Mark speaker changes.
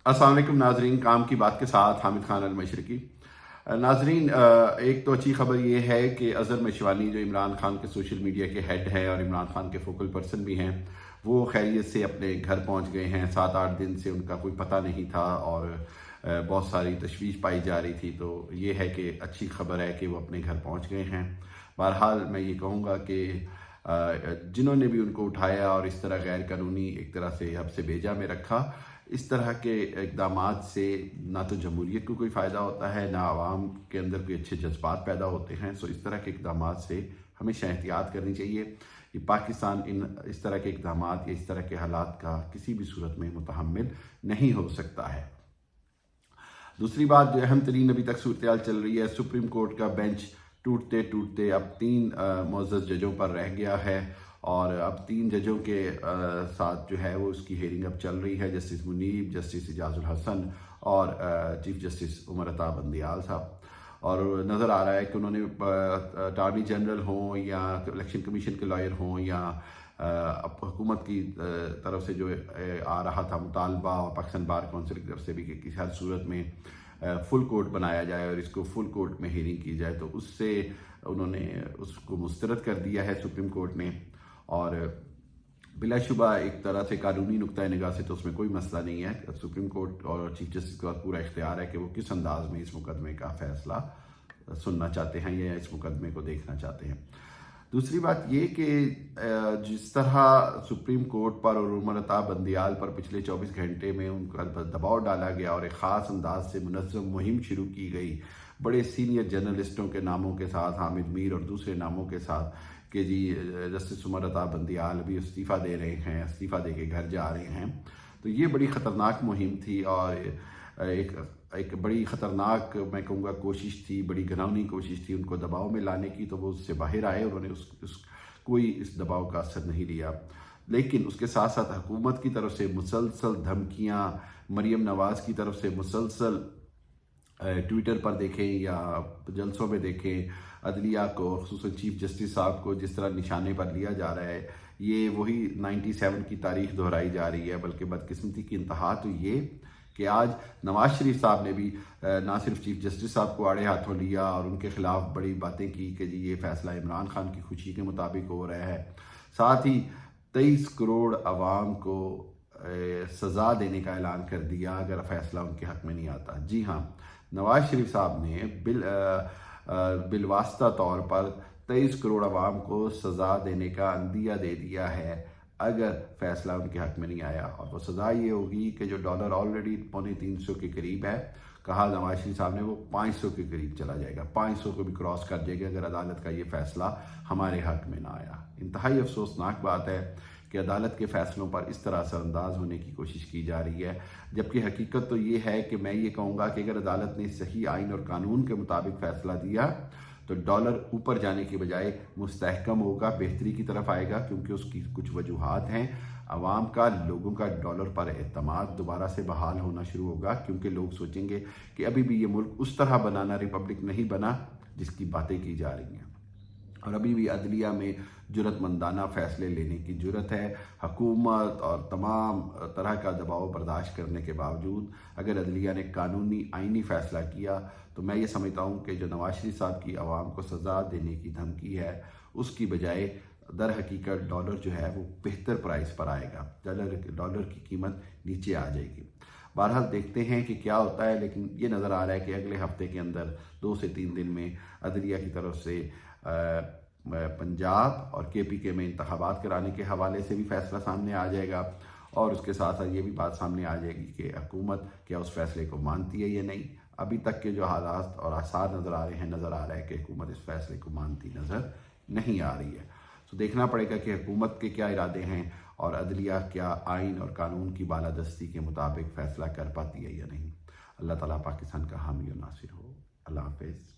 Speaker 1: अस्सलाम वालेकुम नाजरीन, काम की बात के साथ हामिद खान अल-मशरिकी। नाजरीन, एक तो अच्छी खबर ये है कि अज़हर मशवानी जो इमरान खान के सोशल मीडिया के हेड हैं और इमरान खान के फोकल पर्सन भी हैं, वो खैरियत से अपने घर पहुंच गए हैं। 7-8 दिन से उनका कोई पता नहीं था और बहुत सारी तशवीश पाई जा रही थी। तो ये है कि अच्छी खबर है कि वो अपने घर पहुंच गए हैं। बहरहाल मैं ये कहूँगा कि जिन्होंने भी उनको उठाया और इस तरह गैर कानूनी एक तरह से हब्से भेजा में रखा, इस तरह के इक़दामात से ना तो जमहूरियत को कोई फ़ायदा होता है, ना आवाम के अंदर कोई अच्छे जज्बात पैदा होते हैं। सो इस तरह के इक़दामात से हमेशा एहतियात करनी चाहिए। कि पाकिस्तान इस तरह के इक़दामात या इस तरह के हालात का किसी भी सूरत में मुतहम्मिल नहीं हो सकता है। दूसरी बात जो अहम तरीन अभी तक सूरत चल रही है, सुप्रीम कोर्ट का बेंच टूटते टूटते अब 3 मुअज़्ज़ज़ जजों पर रह गया है और अब 3 जजों के साथ जो है वो उसकी हियरिंग अब चल रही है। जस्टिस मुनीब, जस्टिस इजाज़ुल हसन और चीफ जस्टिस उमर अता बंदियाल साहब। और नज़र आ रहा है कि उन्होंने अटॉर्नी जनरल हों या इलेक्शन कमीशन के लॉयर हों या अब हुकूमत की तरफ से जो आ रहा था मुतालबा और पाकिस्तान बार काउंसिल की तरफ से भी कि किसी हर सूरत में फुल कोर्ट बनाया जाए और इसको फुल कोर्ट में हियरिंग की जाए, तो उससे उन्होंने उसको मुस्तरद कर दिया है सुप्रीम कोर्ट ने। और बिलाशुबा एक तरह से कानूनी नुक्ता निगाह से तो उसमें कोई मसला नहीं है। सुप्रीम कोर्ट और चीफ जस्टिस के पास पूरा इख्तियार है कि वो किस अंदाज में इस मुकदमे का फैसला सुनना चाहते हैं या इस मुकदमे को देखना चाहते हैं। दूसरी बात ये कि जिस तरह सुप्रीम कोर्ट पर और उमर अता बंदियाल पर पिछले 24 घंटे में उनका दबाव डाला गया और एक ख़ास अंदाज से मुनज़्ज़म मुहिम शुरू की गई बड़े सीनियर जर्नलिस्टों के नामों के साथ, हामिद मीर और दूसरे नामों के साथ, कि जी जस्टिस उमर अता बंदियाल भी इस्तीफ़ा दे रहे हैं, इस्तीफ़ा दे के घर जा रहे हैं। तो ये बड़ी ख़तरनाक मुहिम थी और एक बड़ी ख़तरनाक मैं कहूँगा कोशिश थी, बड़ी घिनौनी कोशिश थी उनको दबाव में लाने की। तो वो उससे बाहर आए, उन्होंने कोई इस दबाव का असर नहीं लिया। लेकिन उसके साथ साथ हुकूमत की तरफ से मुसलसल धमकियाँ, मरीम नवाज़ की तरफ से मुसलसल ट्विटर पर देखें या जलसों में देखें, अदलिया को ख़ुसूसन चीफ जस्टिस साहब को जिस तरह निशाने पर लिया जा रहा है, ये वही 97 की तारीख दोहराई जा रही है। बल्कि बदकिस्मती की इंतहा तो ये कि आज नवाज शरीफ साहब ने भी ना सिर्फ चीफ जस्टिस साहब को आड़े हाथों लिया और उनके खिलाफ बड़ी बातें की कि जी ये फैसला इमरान खान की खुशी के मुताबिक हो रहा है, साथ ही 23 करोड़ अवाम को सज़ा देने का ऐलान कर दिया अगर फैसला उनके हक़ में नहीं आता। जी हाँ, नवाज शरीफ साहब ने बिलवास्ता तौर पर 23 करोड़ अवाम को सज़ा देने का अंदिया दे दिया है अगर फैसला उनके हक़ में नहीं आया। और वो सज़ा ये होगी कि जो डॉलर ऑलरेडी 350 के करीब है, कहा नवाज शरीफ साहब ने वो 500 के करीब चला जाएगा, 500 को भी क्रॉस कर जाएगा अगर अदालत का ये फैसला हमारे हक़ में ना आया। इंतहाई अफसोसनाक बात है कि अदालत के फ़ैसलों पर इस तरह असरअंदाज होने की कोशिश की जा रही है, जबकि हकीकत तो ये है कि मैं ये कहूँगा कि अगर अदालत ने सही आइन और कानून के मुताबिक फ़ैसला दिया तो डॉलर ऊपर जाने के बजाय मुस्तहकम होगा, बेहतरी की तरफ आएगा, क्योंकि उसकी कुछ वजूहात हैं। आवाम का, लोगों का डॉलर पर एतमाद दोबारा से बहाल होना शुरू होगा, क्योंकि लोग सोचेंगे कि अभी भी ये मुल्क उस तरह बनाना रिपब्लिक नहीं बना जिसकी बातें की जा रही हैं। और अभी भी अदलिया में जुर्रतमंदाना फ़ैसले लेने की जुर्रत है। हुकूमत और तमाम तरह का दबाव बर्दाश्त करने के बावजूद अगर अदलिया ने कानूनी आइनी फ़ैसला किया तो मैं ये समझता हूँ कि जो नवाज शरीफ साहब की आवाम को सज़ा देने की धमकी है, उसकी बजाय दर हकीकत डॉलर जो है वो बेहतर प्राइस पर आएगा, डॉलर की कीमत नीचे आ जाएगी। बहरहाल देखते हैं कि क्या होता है, लेकिन ये नज़र आ रहा है कि अगले हफ्ते के अंदर 2 से 3 दिन में अदलिया की तरफ से पंजाब और KPK में इंतखाबात कराने के हवाले से भी फैसला सामने आ जाएगा। और उसके साथ साथ ये भी बात सामने आ जाएगी कि हुकूमत क्या उस फैसले को मानती है या नहीं। अभी तक के जो हालात और आसार नज़र आ रहे हैं कि हुकूमत इस फैसले को मानती नज़र नहीं आ रही है। तो देखना पड़ेगा कि हुकूमत के क्या इरादे हैं और अदलिया क्या आइन और कानून की बालादस्ती के मुताबिक फ़ैसला कर पाती है या नहीं। अल्लाह ताला पाकिस्तान का हामी और नासिर हो। अल्लाह हाफ़िज़।